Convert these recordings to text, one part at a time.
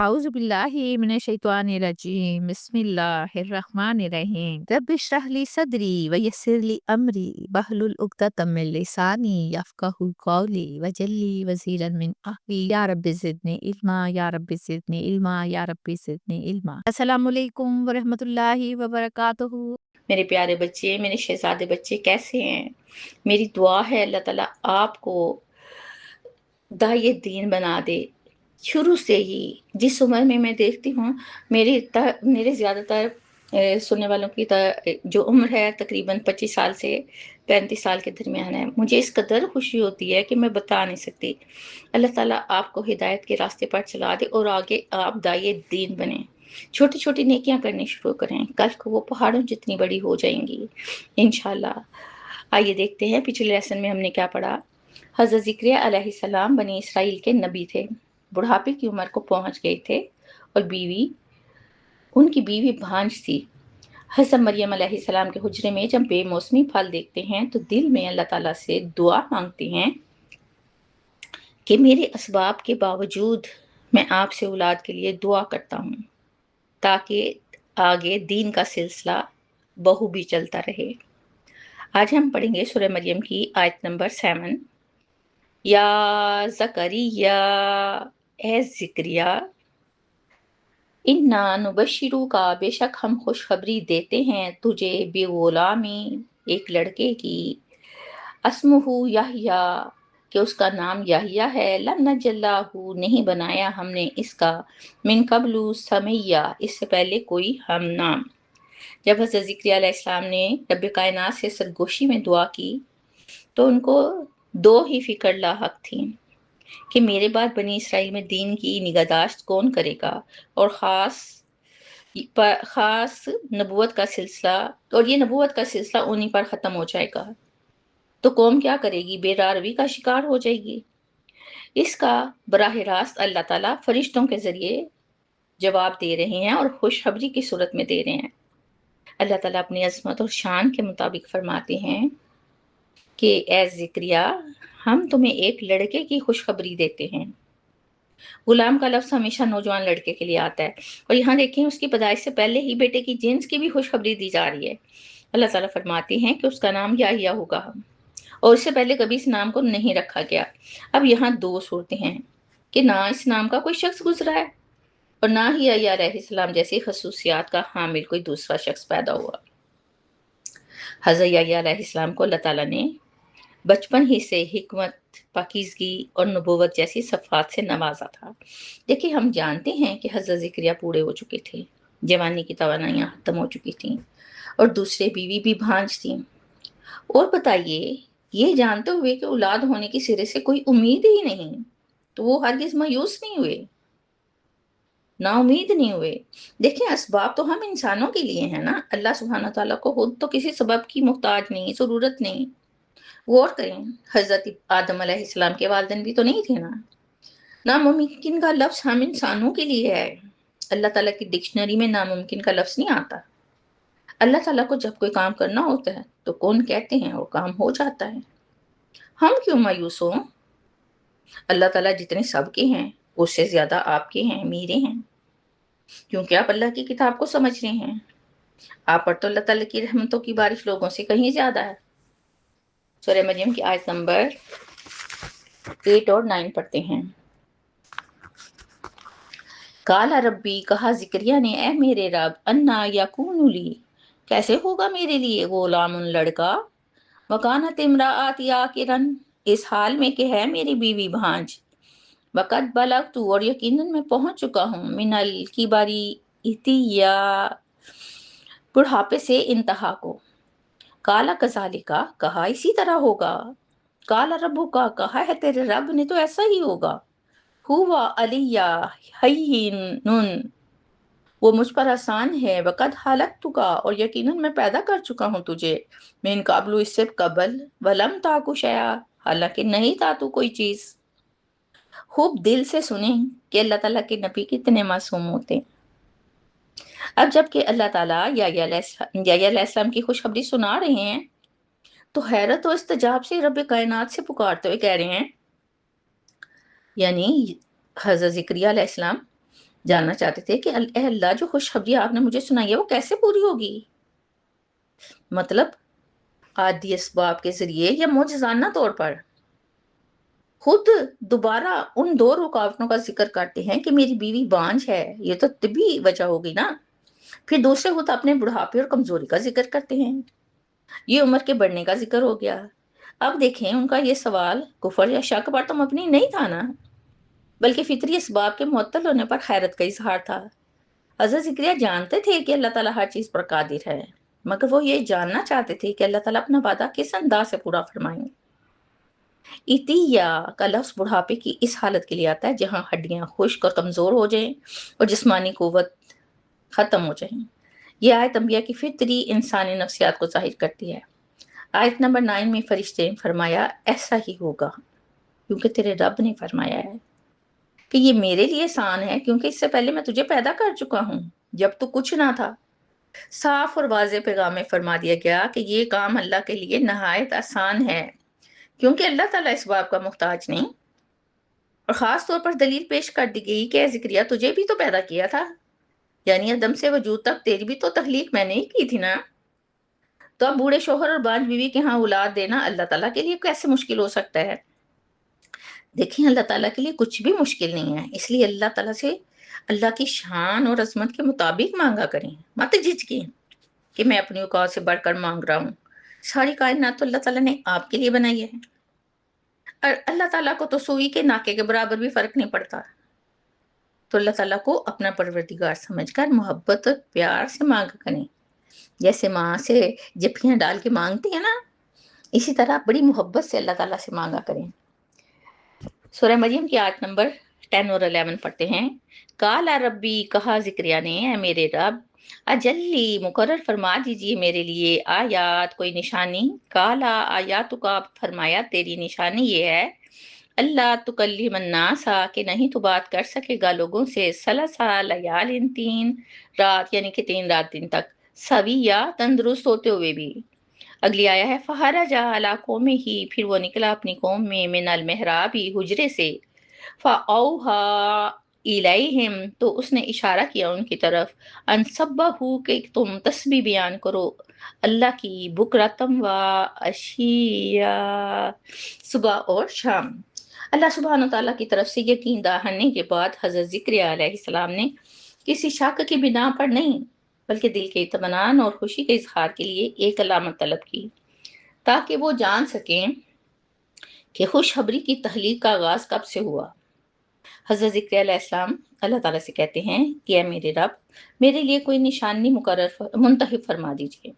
أعوذ بالله من الشيطان الرجيم بسم الله الرحمن الرحيم رب اشرح لي صدري ويسر لي أمري واحلل عقدة من لساني يفقهوا قولي واجعل لي وزيرا من أهلي يا رب زدني علما يا رب زدني علما يا رب زدني علما السلام علیکم ورحمۃ اللہ وبرکاتہ۔ میرے پیارے بچے، میرے شہزادے بچے کیسے ہیں؟ میری دعا ہے اللہ تعالیٰ آپ کو داعیے دین بنا دے۔ شروع سے ہی جس عمر میں دیکھتی ہوں، میرے زیادہ تر سننے والوں کی جو عمر ہے تقریباً 25 سال سے 35 سال کے درمیان ہے، مجھے اس قدر خوشی ہوتی ہے کہ میں بتا نہیں سکتی۔ اللہ تعالیٰ آپ کو ہدایت کے راستے پر چلا دے اور آگے آپ داعیے دین بنیں، چھوٹی چھوٹی نیکیاں کرنی شروع کریں، کل کو وہ پہاڑوں جتنی بڑی ہو جائیں گی انشاءاللہ۔ آئیے دیکھتے ہیں پچھلے لیسن میں ہم نے کیا پڑھا۔ حضرت زکریا علیہ السلام بنی اسرائیل کے نبی تھے، بڑھاپے کی عمر کو پہنچ گئے تھے اور ان کی بیوی بھانج تھی۔ حضرت مریم علیہ السلام کے حجرے میں جب بے موسمی پھل دیکھتے ہیں تو دل میں اللہ تعالیٰ سے دعا مانگتے ہیں کہ میرے اسباب کے باوجود میں آپ سے اولاد کے لیے دعا کرتا ہوں تاکہ آگے دین کا سلسلہ بہو بھی چلتا رہے۔ آج ہم پڑھیں گے سورہ مریم کی آیت نمبر 7۔ یا زکریا، اے زکریا، انا نبشرو کا، بے شک ہم خوشخبری دیتے ہیں تجھے، بے غلامی، ایک لڑکے کی، اسمہ یحییٰ، کہ اس کا نام یحییٰ ہے، لم نجعلہ، نہیں بنایا ہم نے اس کا، من قبل سمیہ، اس سے پہلے کوئی ہم نام۔ جب حضرت زکریا علیہ السلام نے رب کائنات سے سرگوشی میں دعا کی تو ان کو دو ہی فکر لاحق تھیں کہ میرے بعد بنی اسرائیل میں دین کی نگہداشت کون کرے گا، اور خاص نبوت کا سلسلہ، اور یہ نبوت کا سلسلہ انہی پر ختم ہو جائے گا تو قوم کیا کرے گی، بے راروی کا شکار ہو جائے گی۔ اس کا براہ راست اللہ تعالیٰ فرشتوں کے ذریعے جواب دے رہے ہیں اور خوشخبری کی صورت میں دے رہے ہیں۔ اللہ تعالیٰ اپنی عظمت اور شان کے مطابق فرماتے ہیں کہ اے زکریا، ہم تمہیں ایک لڑکے کی خوشخبری دیتے ہیں۔ غلام کا لفظ ہمیشہ نوجوان لڑکے کے لیے آتا ہے، اور یہاں دیکھیں اس کی پیدائش سے پہلے ہی بیٹے کی جنس کی بھی خوشخبری دی جا رہی ہے۔ اللہ تعالیٰ فرماتے ہیں کہ اس کا نام یحییٰ ہوگا، اور اس سے پہلے کبھی اس نام کو نہیں رکھا گیا۔ اب یہاں دو صورتیں ہیں کہ نہ اس نام کا کوئی شخص گزرا ہے اور نہ ہی یحییٰ علیہ السلام جیسی خصوصیات کا حامل کوئی دوسرا شخص پیدا ہوا۔ حضرت یحییٰ علیہ السلام کو اللہ تعالیٰ نے بچپن ہی سے حکمت، پاکیزگی اور نبوت جیسی صفات سے نوازا تھا۔ دیکھیں ہم جانتے ہیں کہ حضرت زکریا بوڑھے ہو چکے تھے، جوانی کی توانائیاں ختم ہو چکی تھیں اور دوسرے بیوی بھی بھانج تھیں۔ اور بتائیے، یہ جانتے ہوئے کہ اولاد ہونے کی سرے سے کوئی امید ہی نہیں، تو وہ ہرگز مایوس نہیں ہوئے، نا امید نہیں ہوئے۔ دیکھیں اسباب تو ہم انسانوں کے لیے ہیں نا، اللہ سبحانہ تعالیٰ کو خود تو کسی سبب کی محتاج نہیں، ضرورت نہیں۔ غور کریں، حضرت آدم علیہ السلام کے والدین بھی تو نہیں تھے نا۔ ناممکن کا لفظ ہم انسانوں کے لیے ہے، اللہ تعالیٰ کی ڈکشنری میں ناممکن کا لفظ نہیں آتا۔ اللہ تعالیٰ کو جب کوئی کام کرنا ہوتا ہے تو کون کہتے ہیں اور کام ہو جاتا ہے۔ ہم کیوں مایوس ہوں؟ اللہ تعالیٰ جتنے سب کے ہیں اس سے زیادہ آپ کے ہیں، میرے ہیں، کیونکہ آپ اللہ کی کتاب کو سمجھ رہے ہیں۔ آپ پر تو اللہ تعالیٰ کی رحمتوں کی بارش لوگوں سے کہیں زیادہ ہے۔ سورہ مریم کی آیت نمبر 8 اور 9 پڑھتے ہیں۔ قال ربی، کہا زکریا نے، اے میرے رب، انا یکون لی، کیسے ہوگا میرے لیے غلام لڑکا، وکانت امراتی عاقرن، اس حال میں کہ ہے میری بیوی بھانج، وقد بلغت، اور یقیناً میں پہنچ چکا ہوں، من الکبری، عتیہ، بڑھاپے سے انتہا کو۔ کالا کذالکا، کہا اسی طرح ہوگا، کالا ربو کا، کہا ہے تیرے رب نے تو ایسا ہی ہوگا، ہوا علیہ ہینن، وہ مجھ پر آسان ہے، وقد خلقتک، اور یقیناً میں پیدا کر چکا ہوں تجھے، من قبل، اس سے قبل، ولم تاک شیئا، حالانکہ نہیں تھا تو کوئی چیز۔ خوب دل سے سنیں کہ اللہ تعالیٰ کے نبی کتنے معصوم ہوتے ہیں۔ اب جب کہ اللہ تعالیٰ یحییٰ علیہ السلام کی خوشخبری سنا رہے ہیں تو حیرت و استجاب سے رب کائنات سے پکارتے ہوئے کہہ رہے ہیں، یعنی حضرت زکریا علیہ السلام جاننا چاہتے تھے کہ اے اللہ جو خوشخبری آپ نے مجھے سنائی ہے وہ کیسے پوری ہوگی، مطلب عادی اسباب کے ذریعے یا معجزانہ طور پر؟ خود دوبارہ ان دو رکاوٹوں کا ذکر کرتے ہیں کہ میری بیوی بانجھ ہے، یہ تو طبی وجہ ہوگی نا، پھر دوسرے خود اپنے بڑھاپے اور کمزوری کا ذکر کرتے ہیں، یہ عمر کے بڑھنے کا ذکر ہو گیا۔ اب دیکھیں ان کا یہ سوال کفر یا شک پر تو مبنی نہیں تھا نا، بلکہ فطری اسباب کے معطل ہونے پر حیرت کا اظہار تھا۔ حضرت زکریا جانتے تھے کہ اللہ تعالیٰ ہر چیز پر قادر ہے، مگر وہ یہ جاننا چاہتے تھے کہ اللہ تعالیٰ اپنا وعدہ کس انداز سے پورا فرمائیں گے۔ ایتیا کا لفظ بڑھاپے کی اس حالت کے لیے آتا ہے جہاں ہڈیاں خشک اور کمزور ہو جائیں اور جسمانی قوت ختم ہو جائیں۔ یہ آیت انبیاء کی فطری انسانی نفسیات کو ظاہر کرتی ہے۔ آیت نمبر 9 میں فرشتے نے فرمایا ایسا ہی ہوگا کیونکہ تیرے رب نے فرمایا ہے کہ یہ میرے لیے آسان ہے کیونکہ اس سے پہلے میں تجھے پیدا کر چکا ہوں جب تو کچھ نہ تھا۔ صاف اور واضح پیغام میں فرما دیا گیا کہ یہ کام اللہ کے لیے نہایت آسان ہے کیونکہ اللہ تعالیٰ اس باب کا محتاج نہیں، اور خاص طور پر دلیل پیش کر دی گئی کہ اے زکریا تجھے بھی تو پیدا کیا تھا، یعنی عدم سے وجود تک تیری بھی تو تخلیق میں نے ہی کی تھی نا، تو اب بوڑھے شوہر اور بانجھ بیوی کے ہاں اولاد دینا اللہ تعالیٰ کے لیے کیسے مشکل ہو سکتا ہے؟ دیکھیں اللہ تعالیٰ کے لیے کچھ بھی مشکل نہیں ہے، اس لیے اللہ تعالیٰ سے اللہ کی شان اور عظمت کے مطابق مانگا کریں، مت جھجکیں کہ میں اپنی اوقات سے بڑھ کر مانگ رہا ہوں۔ ساری کائنات تو اللہ تعالیٰ نے آپ کے لیے بنائی ہے، اور اللہ تعالیٰ کو تو سوئی کے ناکے کے برابر بھی فرق نہیں پڑتا، تو اللہ تعالیٰ کو اپنا پروردگار سمجھ کر محبت اور پیار سے مانگا کریں، جیسے ماں سے جپیاں ڈال کے مانگتی ہیں نا، اسی طرح بڑی محبت سے اللہ تعالیٰ سے مانگا کریں۔ سورہ مریم کی آیت نمبر 10 اور 11 پڑھتے ہیں۔ کالا ربی، کہا زکریا نے اے میرے رب، اجلی مقرر فرما دیجئے میرے لیے آیات کوئی نشانی۔ کالا آیات کا فرمایا تیری نشانی یہ ہے اللہ تکلم الناس کہ نہیں تو بات کر سکے گا لوگوں سے ثلاث لیال 3 رات یعنی کہ 3 رات دن تک سویا تندرست ہوتے ہوئے بھی۔ اگلی آیا ہے فہرج علی قومہ ہی، پھر وہ نکلا اپنی قوم میں من المحراب حجرے سے فاوحا الیہم، تو اس نے اشارہ کیا ان کی طرف ان سبحوا کہ تم تسبیح بیان کرو اللہ کی بکرتم و عشیا، صبح اور شام۔ اللہ سبحانہ تعالیٰ کی طرف سے یقین دہانی کے بعد حضرت زکریا علیہ السلام نے کسی شک کی بنا پر نہیں بلکہ دل کے اطمینان اور خوشی کے اظہار کے لیے ایک علامت طلب کی تاکہ وہ جان سکیں کہ خوشخبری کی تخلیق کا آغاز کب سے ہوا۔ حضرت زکریا علیہ السلام اللہ تعالیٰ سے کہتے ہیں کہ اے میرے رب میرے لیے کوئی نشانی منتخب فرما دیجیے۔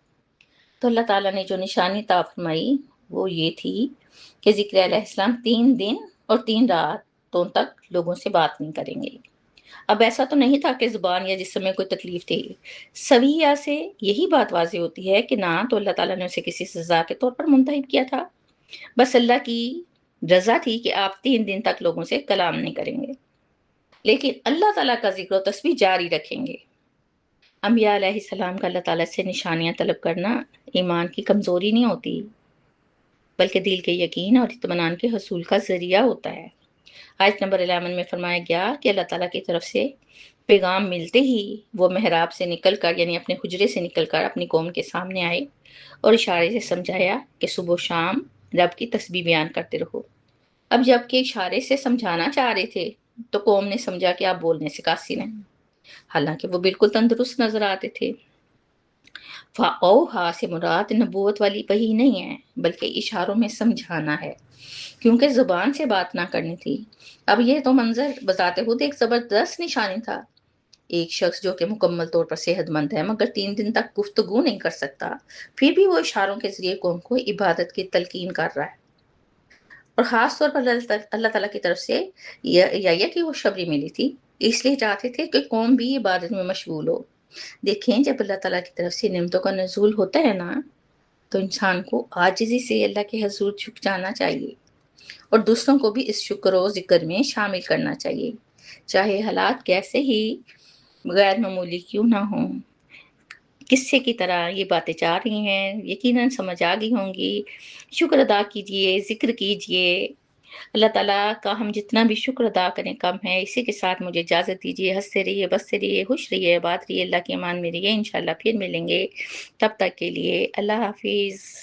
تو اللہ تعالیٰ نے جو نشانی عطا فرمائی وہ یہ تھی کہ زکریا علیہ السلام 3 دن اور 3 راتوں تک لوگوں سے بات نہیں کریں گے۔ اب ایسا تو نہیں تھا کہ زبان یا جسم میں کوئی تکلیف تھی، سویہ سے یہی بات واضح ہوتی ہے کہ نہ تو اللہ تعالیٰ نے اسے کسی سزا کے طور پر منتخب کیا تھا، بس اللہ کی رضا تھی کہ آپ 3 دن تک لوگوں سے کلام نہیں کریں گے، لیکن اللہ تعالیٰ کا ذکر و تسبیح جاری رکھیں گے۔ انبیاء علیہ السلام کا اللہ تعالیٰ سے نشانیاں طلب کرنا ایمان کی کمزوری نہیں ہوتی بلکہ دل کے یقین اور اطمینان کے حصول کا ذریعہ ہوتا ہے۔ آیت نمبر 11 میں فرمایا گیا کہ اللہ تعالیٰ کی طرف سے پیغام ملتے ہی وہ محراب سے نکل کر یعنی اپنے حجرے سے نکل کر اپنی قوم کے سامنے آئے اور اشارے سے سمجھایا کہ صبح و شام رب کی تسبیح بیان کرتے رہو۔ اب جب کہ اشارے سے سمجھانا چاہ رہے تھے تو قوم نے سمجھا کہ آپ بولنے سے قاصر ہیں، حالانکہ وہ بالکل تندرست نظر آتے تھے۔ فاوحا سے مراد نبوت والی وحی نہیں ہے بلکہ اشاروں میں سمجھانا ہے کیونکہ زبان سے بات نہ کرنی تھی۔ اب یہ تو منظر بذات خود ایک زبردست نشانی تھا، ایک شخص جو کہ مکمل طور پر صحت مند ہے مگر 3 دن تک گفتگو نہیں کر سکتا، پھر بھی وہ اشاروں کے ذریعے قوم کو عبادت کی تلقین کر رہا ہے، اور خاص طور پر اللہ تعالیٰ کی طرف سے یہ کی خوشخبری ملی تھی، اس لیے چاہتے تھے کہ قوم بھی عبادت میں مشغول ہو۔ دیکھیں جب اللہ تعالیٰ کی طرف سے نعمتوں کا نزول ہوتا ہے نا تو انسان کو عاجزی سے اللہ کے حضور جھک جانا چاہیے اور دوسروں کو بھی اس شکر و ذکر میں شامل کرنا چاہیے، چاہے حالات کیسے ہی غیر معمولی کیوں نہ ہوں۔ قصے کی طرح یہ باتیں چاہ رہی ہیں، یقیناً سمجھ آ گئی ہوں گی۔ شکر ادا کیجئے، ذکر کیجئے، اللہ تعالیٰ کا ہم جتنا بھی شکر ادا کریں کم ہے۔ اسی کے ساتھ مجھے اجازت دیجیے۔ ہنستے رہیے، بستے رہیے، خوش رہیے، آباد رہیے، اللہ کے امان میں رہیے، انشاءاللہ پھر ملیں گے۔ تب تک کے لیے اللہ حافظ۔